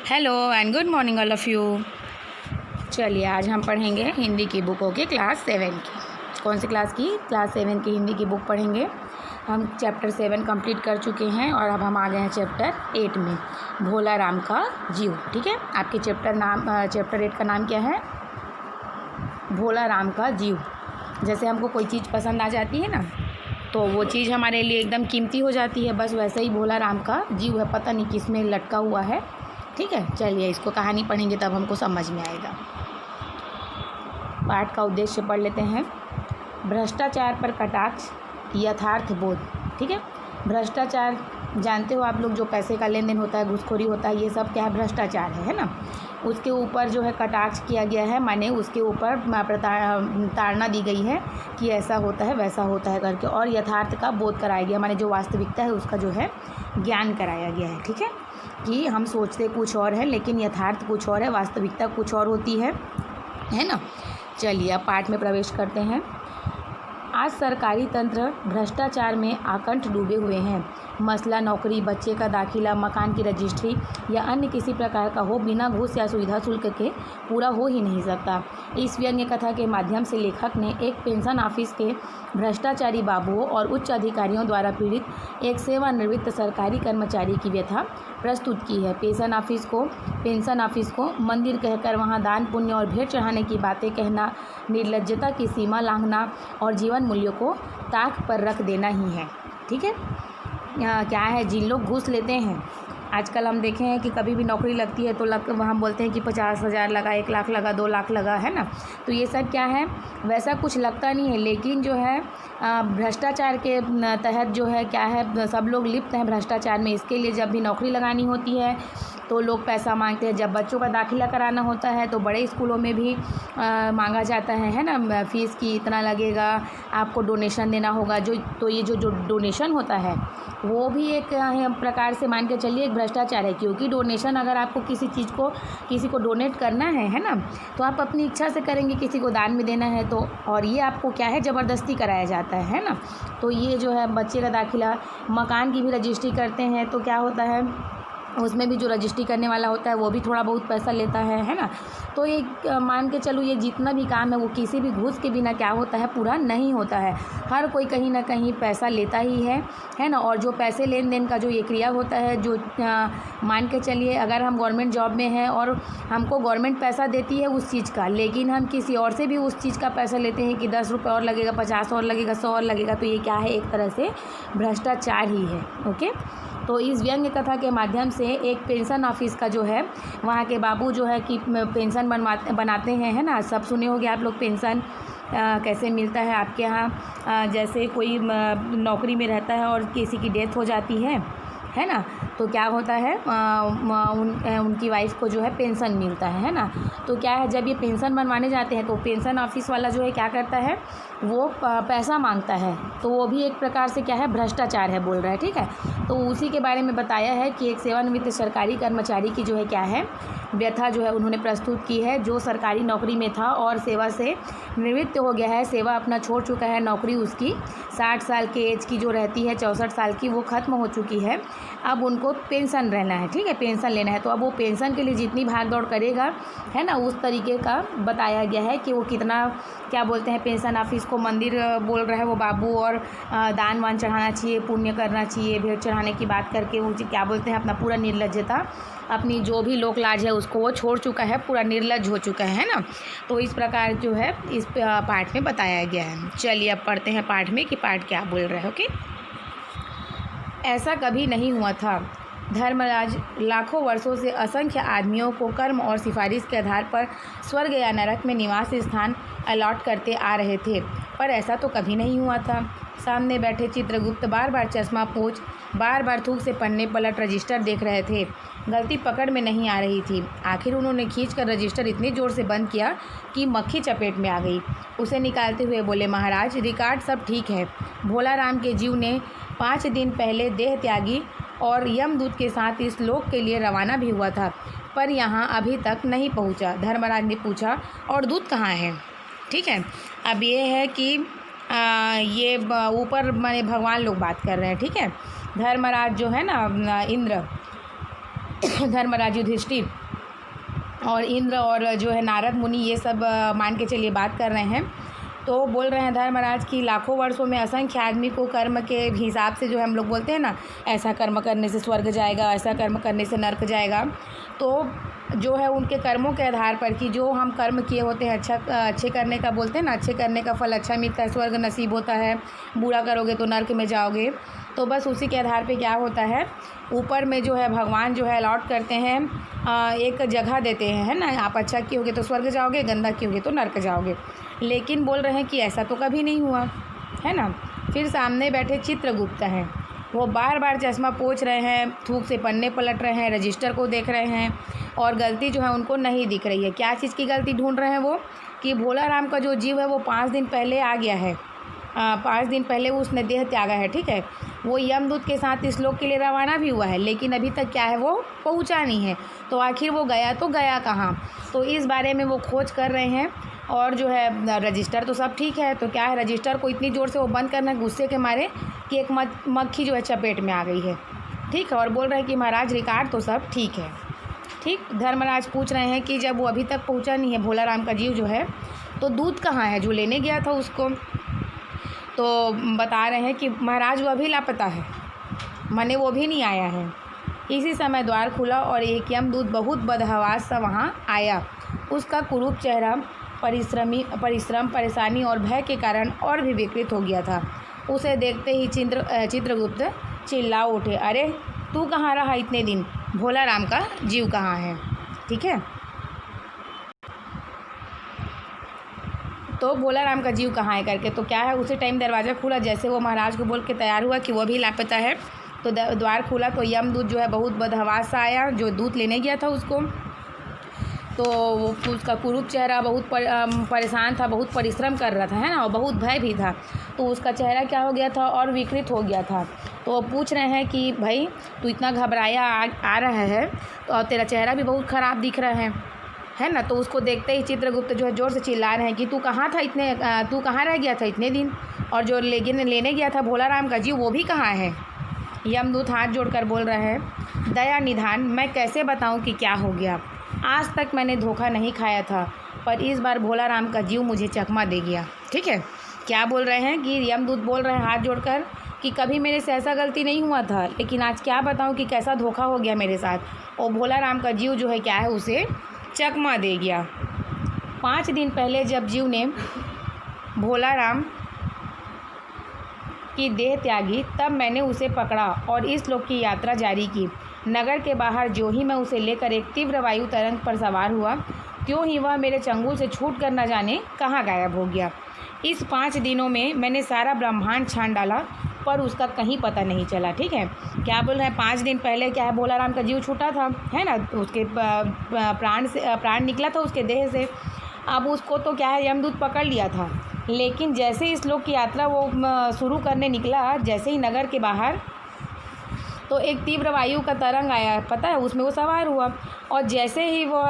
Hello and good morning all of you. चलिए आज हम पढ़ेंगे हिंदी की बुकों की क्लास 7 की। कौन सी क्लास की? क्लास 7 की हिंदी की बुक पढ़ेंगे। हम चैप्टर 7 कंप्लीट कर चुके हैं और अब हम आ गए हैं चैप्टर 8 में, भोला राम का जीव। ठीक है, आपके चैप्टर 8 का नाम क्या है? भोला राम का जीव। जैसे हमको कोई चीज़ पसंद आ जाती है ना, तो वो चीज़ हमारे लिए एकदम कीमती हो जाती है, बस वैसे ही भोला राम का जीव है, पता नहीं किस में लटका हुआ है। ठीक है, चलिए इसको कहानी पढ़ेंगे तब हमको समझ में आएगा। पाठ का उद्देश्य पढ़ लेते हैं। भ्रष्टाचार पर कटाक्ष, यथार्थ बोध। ठीक है, भ्रष्टाचार जानते हो आप लोग, जो पैसे का लेन देन होता है, घूसखोरी होता है, ये सब क्या है? भ्रष्टाचार है ना। उसके ऊपर जो है कटाक्ष किया गया है, माने उसके ऊपर ताड़ना दी गई है कि ऐसा होता है वैसा होता है करके, और यथार्थ का बोध कराया गया, माने जो वास्तविकता है उसका जो है ज्ञान कराया गया है। ठीक है, कि हम सोचते कुछ और है लेकिन यथार्थ कुछ और है, वास्तविकता कुछ और होती है ना। चलिए अब पाठ में प्रवेश करते हैं। आज सरकारी तंत्र भ्रष्टाचार में आकंठ डूबे हुए हैं। मसला नौकरी, बच्चे का दाखिला, मकान की रजिस्ट्री या अन्य किसी प्रकार का हो, बिना घूस या सुविधा शुल्क के पूरा हो ही नहीं सकता। इस व्यंग्य कथा के माध्यम से लेखक ने एक पेंशन ऑफिस के भ्रष्टाचारी बाबुओं और उच्च अधिकारियों द्वारा पीड़ित एक सेवानिवृत्त सरकारी कर्मचारी की व्यथा प्रस्तुत की है। पेंशन ऑफिस को मंदिर कहकर वहां दान पुण्य और भेंट चढ़ाने की बातें कहना, निर्लज्जता की सीमा लांघना और जीवन मूल्यों को ताक पर रख देना ही है। ठीक है, क्या है? जिन लोग घूस लेते हैं, आजकल हम देखे हैं कि कभी भी नौकरी लगती है तो हम बोलते हैं कि 50,000 लगा, 1 लाख लगा, 2 लाख लगा, है ना। तो ये सब क्या है? वैसा कुछ लगता नहीं है, लेकिन जो है भ्रष्टाचार के तहत जो है क्या है, सब लोग लिप्त हैं भ्रष्टाचार में। इसके लिए जब भी नौकरी लगानी होती है तो लोग पैसा मांगते हैं। जब बच्चों का दाखिला कराना होता है तो बड़े स्कूलों में भी मांगा जाता है ना, फ़ीस की इतना लगेगा, आपको डोनेशन देना होगा। तो ये जो डोनेशन होता है वो भी एक प्रकार से मान के चलिए एक भ्रष्टाचार है, क्योंकि डोनेशन अगर आपको किसी को डोनेट करना है ना, तो आप अपनी इच्छा से करेंगे। किसी को दान में देना है तो, और ये आपको क्या है, ज़बरदस्ती कराया जाता है ना। तो ये जो है बच्चे का दाखिला, मकान की भी रजिस्ट्री करते हैं तो क्या होता है, उसमें भी जो रजिस्ट्री करने वाला होता है वो भी थोड़ा बहुत पैसा लेता है ना। तो ये मान के चलो, ये जितना भी काम है वो किसी भी घूस के बिना क्या होता है, पूरा नहीं होता है। हर कोई कहीं ना कहीं पैसा लेता ही है ना। और जो पैसे लेन देन का जो ये क्रिया होता है, जो मान के चलिए अगर हम गवर्नमेंट जॉब में हैं और हमको गवर्नमेंट पैसा देती है उस चीज़ का, लेकिन हम किसी और से भी उस चीज़ का पैसा लेते हैं कि 10 रुपये और लगेगा, 50 और लगेगा, 100 और लगेगा, तो ये क्या है? एक तरह से भ्रष्टाचार ही है। ओके, तो इस व्यंग्य कथा के माध्यम से एक पेंशन ऑफिस का जो है, वहाँ के बाबू जो है कि पेंशन बनाते हैं, है ना। सब सुने होंगे आप लोग, पेंशन कैसे मिलता है आपके यहाँ। जैसे कोई नौकरी में रहता है और किसी की डेथ हो जाती है ना, तो क्या होता है, उनकी वाइफ को जो है पेंशन मिलता है ना। तो क्या है, जब ये पेंशन बनवाने जाते हैं तो पेंशन ऑफिस वाला जो है क्या करता है, वो पैसा मांगता है, तो वो भी एक प्रकार से क्या है, भ्रष्टाचार है बोल रहा है। ठीक है, तो उसी के बारे में बताया है कि एक सेवानिवृत्त सरकारी कर्मचारी की जो है क्या है, व्यथा जो है उन्होंने प्रस्तुत की है, जो सरकारी नौकरी में था और सेवा से निवृत्त हो गया है, सेवा अपना छोड़ चुका है। नौकरी उसकी 60 साल के एज की जो रहती है, 64 साल की, वो ख़त्म हो चुकी है। अब उनको पेंशन रहना है, ठीक है, पेंशन लेना है। तो अब वो पेंशन के लिए जितनी भाग दौड़ करेगा, है ना, उस तरीके का बताया गया है कि वो कितना, क्या बोलते हैं, पेंशन ऑफिस को मंदिर बोल रहा है वो बाबू, और दान वान चढ़ाना चाहिए, पुण्य करना चाहिए, भेंट चढ़ाने की बात करके वो क्या बोलते हैं, अपना पूरा निर्लज्जता, अपनी जो भी लोक लाज है उसको वो छोड़ चुका है, पूरा निर्लज्ज हो चुका है ना। तो इस प्रकार जो है इस पाठ में बताया गया है। चलिए अब पढ़ते हैं पाठ में कि पाठ क्या बोल रहा है। ओके, ऐसा कभी नहीं हुआ था। धर्मराज लाखों वर्षों से असंख्य आदमियों को कर्म और सिफारिश के आधार पर स्वर्ग या नरक में निवास स्थान अलॉट करते आ रहे थे, पर ऐसा तो कभी नहीं हुआ था। सामने बैठे चित्रगुप्त बार बार चश्मा पोंछ, बार बार थूक से पन्ने पलट रजिस्टर देख रहे थे। गलती पकड़ में नहीं आ रही थी। आखिर उन्होंने खींचकर रजिस्टर इतनी ज़ोर से बंद किया कि मक्खी चपेट में आ गई। उसे निकालते हुए बोले, महाराज रिकॉर्ड सब ठीक है। भोला राम के जीव ने 5 दिन पहले देह त्यागी और यमदूत के साथ इस लोक के लिए रवाना भी हुआ था, पर यहाँ अभी तक नहीं पहुँचा। धर्मराज ने पूछा, और दूत कहाँ है? ठीक है, अब ये है कि ये ऊपर माने भगवान लोग बात कर रहे हैं। ठीक है, धर्मराज जो है ना, इंद्र, धर्मराज युधिष्ठिर और इंद्र और जो है नारद मुनि, ये सब मान के चलिए बात कर रहे हैं। तो बोल रहे हैं धर्मराज की लाखों वर्षों में असंख्य आदमी को कर्म के हिसाब से, जो हम लोग बोलते हैं ना, ऐसा कर्म करने से स्वर्ग जाएगा, ऐसा कर्म करने से नर्क जाएगा, तो जो है उनके कर्मों के आधार पर कि जो हम कर्म किए होते हैं, अच्छे करने का बोलते हैं ना, अच्छे करने का फल अच्छा मिलता है, स्वर्ग नसीब होता है, बुरा करोगे तो नर्क में जाओगे। तो बस उसी के आधार पे क्या होता है, ऊपर में जो है भगवान जो है अलॉट करते हैं, एक जगह देते हैं, है ना, आप अच्छा किए तो स्वर्ग जाओगे, गंदा किए तो नर्क जाओगे। लेकिन बोल रहे हैं कि ऐसा तो कभी नहीं हुआ, है ना। फिर सामने बैठे चित्रगुप्त हैं, वो बार बार चश्मा पोंछ रहे हैं, थूक से पन्ने पलट रहे हैं, रजिस्टर को देख रहे हैं और गलती जो है उनको नहीं दिख रही है। क्या चीज़ की गलती ढूंढ रहे हैं वो, कि भोला राम का जो जीव है वो 5 दिन पहले आ गया है, 5 दिन पहले उसने देह त्यागा है, ठीक है। वो यमदूत के साथ इस लोक के लिए रवाना भी हुआ है, लेकिन अभी तक क्या है, वो पहुंचा नहीं है। तो आखिर वो गया तो गया कहाँ, तो इस बारे में वो खोज कर रहे हैं। और जो है रजिस्टर तो सब ठीक है, तो क्या है, रजिस्टर को इतनी ज़ोर से वो बंद करना है गुस्से के मारे कि एक मक्खी जो है चपेट में आ गई है, ठीक है। और बोल रहे हैं कि महाराज रिकॉर्ड तो सब ठीक है, ठीक। धर्मराज पूछ रहे हैं कि जब वो अभी तक पहुंचा नहीं है भोला राम का जीव जो है, तो दूत कहाँ है जो लेने गया था उसको। तो बता रहे हैं कि महाराज वो अभी लापता है, माने वो भी नहीं आया है। इसी समय द्वार खुला और एक यमदूत बहुत बदहवास सा वहाँ आया। उसका कुरूप चेहरा परिश्रम, परेशानी और भय के कारण और भी विकृत हो गया था। उसे देखते ही चित्रगुप्त चिल्ला उठे, अरे तू कहाँ रहा इतने दिन, भोला राम का जीव कहाँ है, ठीक है। तो भोला राम का जीव कहाँ है करके, तो क्या है, उसी टाइम दरवाज़ा खुला, जैसे वो महाराज को बोल के तैयार हुआ कि वो भी लापता है, तो द्वार खुला तो यमदूत जो है बहुत बदहवास सा आया, जो दूत लेने गया था उसको। तो उसका कुरूप चेहरा बहुत परेशान था, बहुत परिश्रम कर रहा था, है ना, और बहुत भय भी था। तो उसका चेहरा क्या हो गया था, और विकृत हो गया था। तो वो पूछ रहे हैं कि भाई तू इतना घबराया आ रहा है, तो और तेरा चेहरा भी बहुत ख़राब दिख रहा है ना। तो उसको देखते ही चित्रगुप्त जो है ज़ोर से चिल्ला रहे हैं कि तू कहाँ रह गया था इतने दिन, और जो लेने गया था भोला राम का जीव वो भी कहाँ है। यमदूत हाथ जोड़कर बोल रहे हैं, दया निधान, मैं कैसे बताऊं कि क्या हो गया। आज तक मैंने धोखा नहीं खाया था, पर इस बार भोला राम का जीव मुझे चकमा दे गया, ठीक है। क्या बोल रहे हैं कि यमदूत बोल रहे हैं हाथ जोड़कर कि कभी मेरे से ऐसा गलती नहीं हुआ था, लेकिन आज क्या बताऊं कि कैसा धोखा हो गया मेरे साथ, और भोला राम का जीव जो है क्या है, उसे चकमा दे गया। 5 दिन पहले जब जीव ने भोला राम की देह त्यागी, तब मैंने उसे पकड़ा और इस लोक की यात्रा जारी की। नगर के बाहर जो ही मैं उसे लेकर एक तीव्र वायु तरंग पर सवार हुआ, त्यों ही वह मेरे चंगुल से छूट कर न जाने कहाँ गायब हो गया। इस 5 दिनों में मैंने सारा ब्रह्मांड छान डाला, पर उसका कहीं पता नहीं चला, ठीक है। क्या बोल रहे हैं, 5 दिन पहले क्या है, भोला राम का जीव छूटा था, है ना, तो उसके प्राण निकला था उसके देह से। अब उसको तो क्या है, यमदूत पकड़ लिया था, लेकिन जैसे इस लोक की यात्रा वो शुरू करने निकला, जैसे ही नगर के बाहर, तो एक तीव्र वायु का तरंग आया, पता है, उसमें वो सवार हुआ, और जैसे ही वो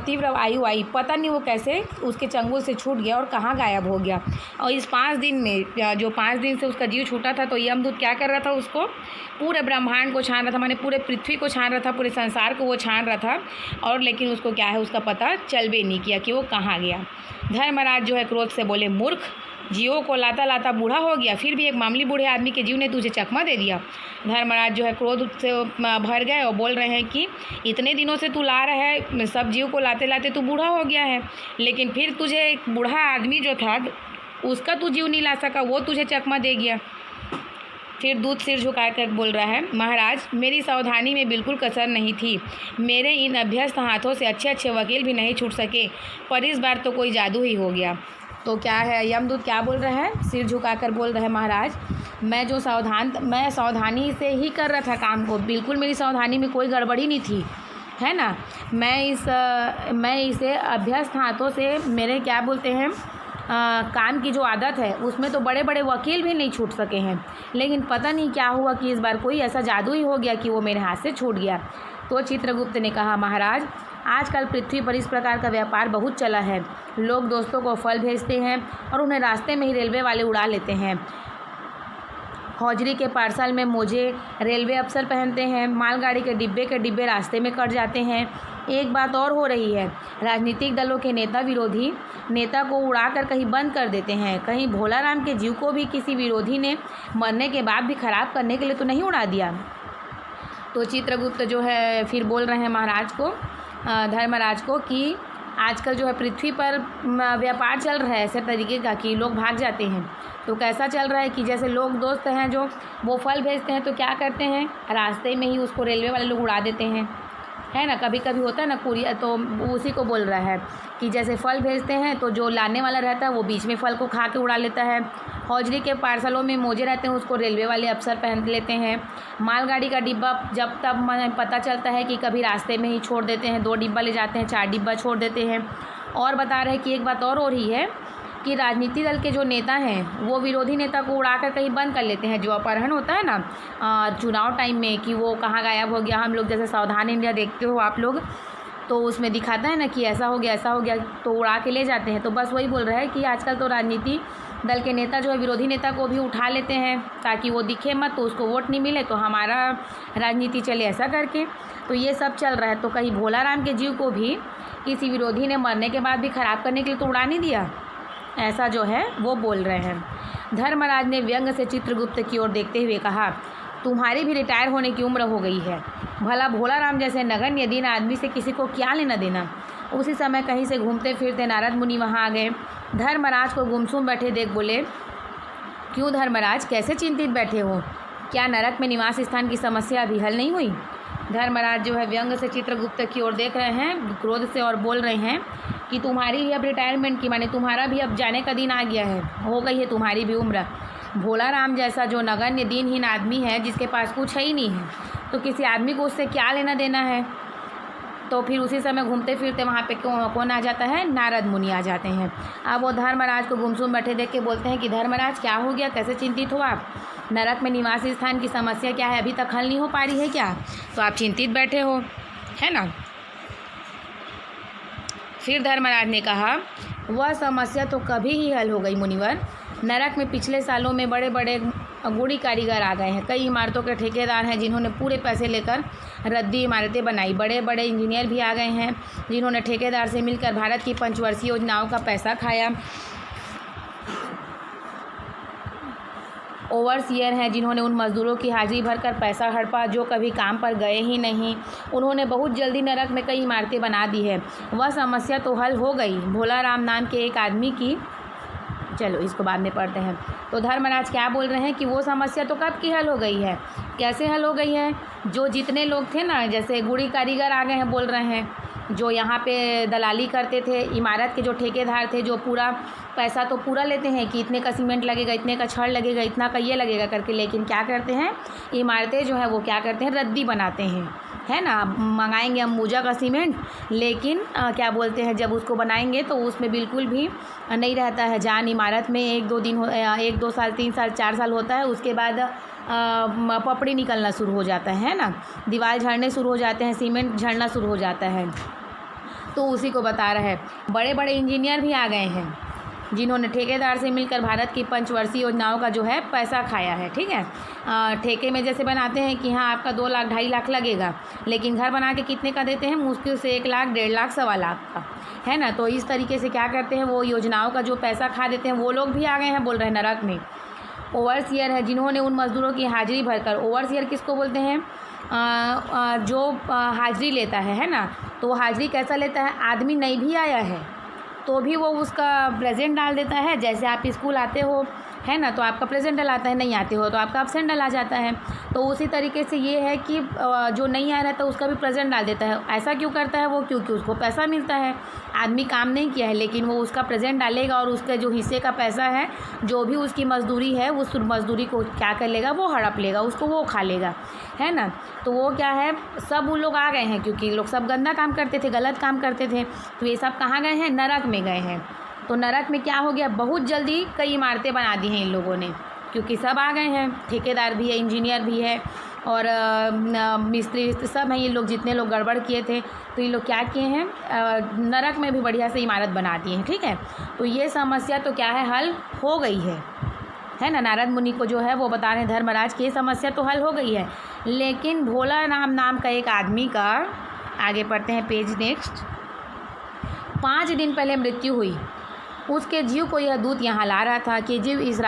तीव्र वायु आई, पता नहीं वो कैसे उसके चंगुल से छूट गया और कहाँ गायब हो गया। और इस 5 दिन में, जो 5 दिन से उसका जीव छूटा था, तो यमदूत क्या कर रहा था, उसको पूरे ब्रह्मांड को छान रहा था, माने पूरे पृथ्वी को छान रहा था, पूरे संसार को वो छान रहा था, और लेकिन उसको क्या है, उसका पता चल भी नहीं किया कि वो कहाँ गया। धर्मराज जो है क्रोध से बोले, मूर्ख, जीवों को लाता लाता बूढ़ा हो गया, फिर भी एक मामूली बूढ़े आदमी के जीव ने तुझे चकमा दे दिया। धर्मराज जो है क्रोध से भर गए और बोल रहे हैं कि इतने दिनों से तू ला रहा है, सब जीव को लाते लाते तू बूढ़ा हो गया है, लेकिन फिर तुझे एक बूढ़ा आदमी जो था उसका तू जीव नहीं ला सका, वो तुझे चकमा दे गया। फिर दूत सिर झुकाकर बोल रहा है, महाराज मेरी सावधानी में बिल्कुल कसर नहीं थी, मेरे इन अभ्यस्त हाथों से अच्छे अच्छे वकील भी नहीं छूट सके, पर इस बार तो कोई जादू ही हो गया। तो क्या है, यमदूत क्या बोल रहा है, सिर झुकाकर बोल रहा है, महाराज मैं सावधानी से ही कर रहा था काम को, बिल्कुल मेरी सावधानी में कोई गड़बड़ी नहीं थी, है ना। मैं इसे अभ्यस्त हाथों से, मेरे क्या बोलते हैं, काम की जो आदत है उसमें तो बड़े बड़े वकील भी नहीं छूट सके हैं, लेकिन पता नहीं क्या हुआ कि इस बार कोई ऐसा जादू ही हो गया कि वो मेरे हाथ से छूट गया। तो चित्रगुप्त ने कहा, महाराज आजकल पृथ्वी पर इस प्रकार का व्यापार बहुत चला है, लोग दोस्तों को फल भेजते हैं और उन्हें रास्ते में ही रेलवे वाले उड़ा लेते हैं, हौजरी के पार्सल में मोजे रेलवे अफसर पहनते हैं, मालगाड़ी के डिब्बे रास्ते में कट जाते हैं। एक बात और हो रही है, राजनीतिक दलों के नेता विरोधी नेता को उड़ाकर कहीं बंद कर देते हैं। कहीं भोलाराम के जीव को भी किसी विरोधी ने मरने के बाद भी खराब करने के लिए तो नहीं उड़ा दिया। तो चित्रगुप्त जो है फिर बोल रहे हैं महाराज को, धर्मराज को, कि आजकल जो है पृथ्वी पर व्यापार चल रहा है ऐसे तरीके का कि लोग भाग जाते हैं। तो कैसा चल रहा है कि जैसे लोग दोस्त हैं जो वो फल भेजते हैं तो क्या करते हैं, रास्ते में ही उसको रेलवे वाले लोग उड़ा देते हैं, है ना। कभी कभी होता है ना कुरियर, तो उसी को बोल रहा है कि जैसे फल भेजते हैं तो जो लाने वाला रहता है वो बीच में फल को खा के उड़ा लेता है। हौजरी के पार्सलों में मोजे रहते हैं, उसको रेलवे वाले अफसर पहन लेते हैं। मालगाड़ी का डिब्बा जब तब पता चलता है कि कभी रास्ते में ही छोड़ देते हैं, 2 डिब्बा ले जाते हैं, 4 डिब्बा छोड़ देते हैं। और बता रहे हैं कि एक बात और हो रही है कि राजनीतिक दल के जो नेता हैं वो विरोधी नेता को उड़ाकर कहीं बंद कर लेते हैं। जो अपहरण होता है ना चुनाव टाइम में कि वो कहाँ गायब हो गया, हम लोग जैसे सावधान इंडिया देखते हो आप लोग, तो उसमें दिखाता है ना कि ऐसा हो गया, तो उड़ा के ले जाते हैं। तो बस वही बोल रहा है कि आजकल तो राजनीति दल के नेता जो है विरोधी नेता को भी उठा लेते हैं ताकि वो दिखे मत, तो उसको वोट नहीं मिले, तो हमारा राजनीति चले ऐसा करके। तो ये सब चल रहा है। तो कहीं भोलाराम के जीव को भी किसी विरोधी ने मरने के बाद भी ख़राब करने के लिए तो उड़ा नहीं दिया, ऐसा जो है वो बोल रहे हैं। धर्मराज ने व्यंग से चित्रगुप्त की ओर देखते हुए कहा, तुम्हारी भी रिटायर होने की उम्र हो गई है, भला भोलाराम जैसे नगण्य दीन आदमी से किसी को क्या लेना देना। उसी समय कहीं से घूमते फिरते नारद मुनि वहाँ आ गए। धर्मराज को गुमसुम बैठे देख बोले, क्यों धर्मराज, कैसे चिंतित बैठे हो? क्या नरक में निवास स्थान की समस्या अभी हल नहीं हुई? धर्मराज जो है व्यंग से चित्रगुप्त की ओर देख रहे हैं क्रोध से और बोल रहे हैं कि तुम्हारी भी अब रिटायरमेंट की, माने तुम्हारा भी अब जाने का दिन आ गया है, हो गई है तुम्हारी भी उम्र। भोलाराम जैसा जो नगण्य दीनहीन आदमी है जिसके पास कुछ है ही नहीं है, तो किसी आदमी को उससे क्या लेना देना है। तो फिर उसी समय घूमते फिरते वहाँ पे कौन आ जाता है, नारद मुनि आ जाते हैं। अब वो धर्मराज को गुमसुम बैठे देख के बोलते हैं कि धर्मराज क्या हो गया, कैसे चिंतित हो आप? नरक में निवास स्थान की समस्या क्या है, अभी तक हल नहीं हो पा रही है क्या? तो आप चिंतित बैठे हो, है ना। फिर धर्मराज ने कहा, वह समस्या तो कभी ही हल हो गई मुनिवर। नरक में पिछले सालों में बड़े बड़े गुड़ी कारीगर आ गए हैं, कई इमारतों के ठेकेदार हैं जिन्होंने पूरे पैसे लेकर रद्दी इमारतें बनाई। बड़े बड़े इंजीनियर भी आ गए हैं जिन्होंने ठेकेदार से मिलकर भारत की पंचवर्षीय योजनाओं का पैसा खाया। ओवरसीयर हैं जिन्होंने उन मज़दूरों की हाजिरी भरकर पैसा हड़पा जो कभी काम पर गए ही नहीं। उन्होंने बहुत जल्दी नरक में कई इमारतें बना दी है। वह समस्या तो हल हो गई भोलाराम नाम के एक आदमी की। चलो इसको बाद में पढ़ते हैं। तो धर्मराज क्या बोल रहे हैं कि वो समस्या तो कब की हल हो गई है, कैसे हल हो गई है? जो जितने लोग थे ना, जैसे गुड़ी कारीगर आ गए हैं बोल रहे हैं, जो यहाँ पे दलाली करते थे, इमारत के जो ठेकेदार थे, जो पूरा पैसा तो पूरा लेते हैं कि इतने का सीमेंट लगेगा, इतने का छड़ लगेगा, इतना का ये लगेगा करके, लेकिन क्या करते हैं, इमारतें जो है वो क्या करते हैं, रद्दी बनाते हैं, है ना। मंगाएंगे अम्बुजा का सीमेंट, लेकिन क्या बोलते हैं, जब उसको बनाएंगे तो उसमें बिल्कुल भी नहीं रहता है जान। इमारत में 1-2 साल 3 साल 4 साल होता है, उसके बाद पपड़ी निकलना शुरू हो जाता है ना, दीवार झड़ने शुरू हो जाते हैं, सीमेंट झड़ना शुरू हो जाता है। तो उसी को बता रहा है। बड़े बड़े इंजीनियर भी आ गए हैं जिन्होंने ठेकेदार से मिलकर भारत की पंचवर्षीय योजनाओं का जो है पैसा खाया है, ठीक है। ठेके में जैसे बनाते हैं कि हाँ आपका 2 लाख 2.5 लाख लगेगा, लेकिन घर बना के कितने का देते हैं, मुश्किल से 1 लाख 1.5 लाख 1.25 लाख का, है ना। तो इस तरीके से क्या करते हैं, वो योजनाओं का जो पैसा खा देते हैं, वो लोग भी आ गए हैं बोल रहे हैं नरक में। ओवरसीयर है जिन्होंने उन मज़दूरों की हाजिरी भरकर, ओवरसीयर किसको बोलते हैं, जो हाजिरी लेता है ना। तो वो हाजिरी कैसा लेता है, आदमी नहीं भी आया है तो भी वो उसका प्रेजेंट डाल देता है। जैसे आप स्कूल आते हो, है ना, तो आपका प्रेजेंट डलाता है, नहीं आते हो तो आपका एब्सेंट डला जाता है। तो उसी तरीके से ये है कि जो नहीं आ रहा था उसका भी प्रेजेंट डाल देता है। ऐसा क्यों करता है वो, क्योंकि उसको पैसा मिलता है। आदमी काम नहीं किया है लेकिन वो उसका प्रेजेंट डालेगा और उसके जो हिस्से का पैसा है, जो भी उसकी मजदूरी है, उस मजदूरी को क्या कर लेगा, वो हड़प लेगा, उसको वो खा लेगा, है ना। तो वो क्या है, सब वो लोग आ गए हैं क्योंकि लोग सब गंदा काम करते थे, गलत काम करते थे। तो ये सब कहाँ गए हैं, नरक में गए हैं। तो नरक में क्या हो गया, बहुत जल्दी कई इमारतें बना दी हैं इन लोगों ने, क्योंकि सब आ गए हैं, ठेकेदार भी है, इंजीनियर भी है और मिस्त्री सब हैं। ये लोग जितने लोग गड़बड़ किए थे तो ये लोग क्या किए हैं, नरक में भी बढ़िया से इमारत बना दी हैं, ठीक है। तो ये समस्या तो क्या है, हल हो गई है। है ना। नारद मुनि को जो है वो बता रहे हैं धर्मराज की समस्या तो हल हो गई है, लेकिन भोला नाम का एक आदमी का, आगे पढ़ते हैं पेज नेक्स्ट, 5 दिन पहले मृत्यु हुई। उसके जीव को यह दूत यहाँ ला रहा था कि जीव इसे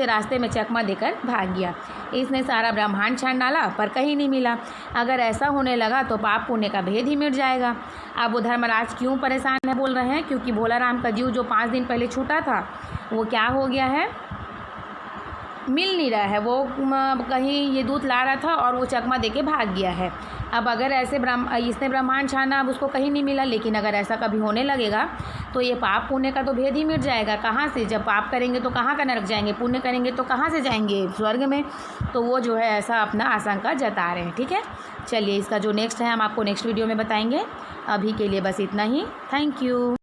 रास्ते में चकमा देकर भाग गया। इसने सारा ब्रह्मांड छान डाला पर कहीं नहीं मिला। अगर ऐसा होने लगा तो पाप पुण्य का भेद ही मिट जाएगा। अब वो धर्मराज क्यों परेशान है बोल रहे हैं, क्योंकि भोला राम का जीव जो 5 दिन पहले छूटा था वो क्या हो गया है, मिल नहीं रहा है। वो कहीं ये दूत ला रहा था और वो चकमा देके भाग गया है। अब अगर ऐसे इसने ब्रह्मांड छाना, अब उसको कहीं नहीं मिला, लेकिन अगर ऐसा कभी होने लगेगा तो ये पाप पुण्य का तो भेद ही मिट जाएगा। कहाँ से, जब पाप करेंगे तो कहाँ का नरक जाएंगे, पुण्य करेंगे तो कहाँ से जाएंगे, स्वर्ग में। तो वो जो है ऐसा अपना आशंका जता रहे हैं। ठीक है, चलिए इसका जो नेक्स्ट है हम आपको नेक्स्ट वीडियो में बताएंगे। अभी के लिए बस इतना ही। Thank you.